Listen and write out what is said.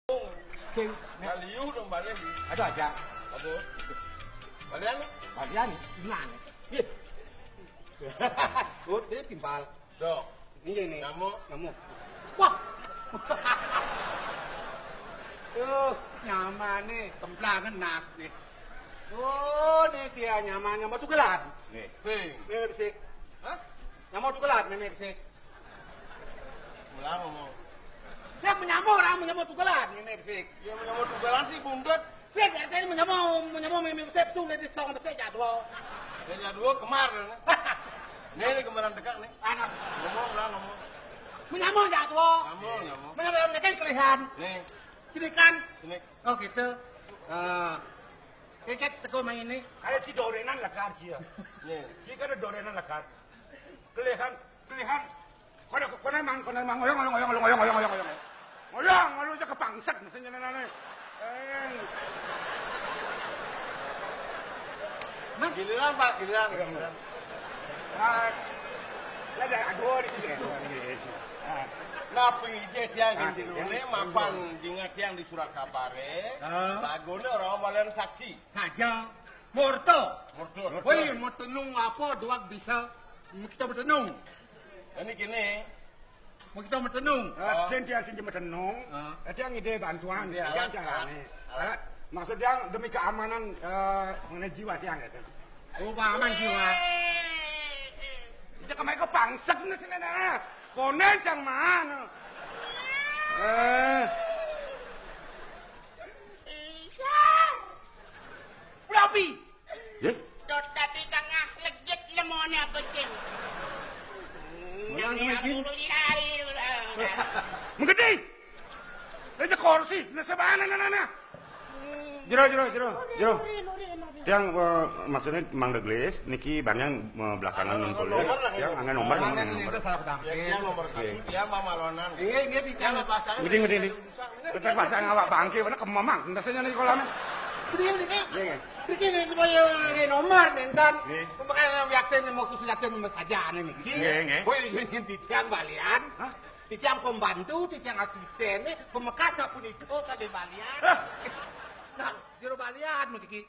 Sing Kaliu dong balian. ada aja. Apa? Balian? Balian gimana? Iya. Good, dia timpal. Dok. Ini. Nyamuk. Wah. Nyaman nih, templangan nas nih. Oh, nih dia nyaman nyamuk tukelan. Nih. Sing. Nih bisik. Hah? Nyamuk tukelan nih bisik. Mulang ngomong. Dia menyamuk tukelan nih bisik. Ya menyamuk tugalan sih bundut. Sik, artinya menyamuk mimi bisik sulit di song bisik jadwal. Ya dua kemarin. Nih kemarin dekat nih. Anak Ngomong. menyamuk jadwal. Nyamuk. Menyamuk mereka kelihatan. Nih. Sini kan. Sini. Oh gitu. Kayak teko main ini. Ada ci dorenan lakar ci ya. Nih. Ci kada dorenan lakar. Kelihan. Kona mang ngoyong. Ngoyong lu aja kepangsat mesinnya nana. Giliran Pak, giliran. Ada aduh di sini. Nah, pengide tiang di Rune, mapan dingat tiang di Surakabare. Lagone orang balian saksi. Saja. Morto. Murtur. Woi, mau tenung apa doang bisa. Kita bertenung. Ini gini. Mau kita bertenung. Sentia metenung. Ada yang ide bantuan dia. Alat, Jangan nih. Maksud dia demi keamanan mengenai jiwa tiang gitu. Oh, aman jiwa. Dia kemarin kepangsat nih sini nana. Konen yang mana? Berapa? Dot tadi tengah legit lemone apa sih? Menggede. Ada kursi, nasabana nana. Jero. Yang maksudnya Mang Deglis, niki banyak belakangan ngumpul. Yang angin nomor. Itu salah pertama. Ya nomor 1, dia mamalonan. Ini di Yang pasang. Gede. Kita pasang awak bangke, mana ke mamang. Ndasanya nih kolamnya. Ini boleh nomor nentan. Kumakan yakten mau kusuyaten saja nih. Boleh di tiang balian. Di tiang pembantu, di tiang asisten, pemekas pun itu sa di balian. Nah, jero balian mesti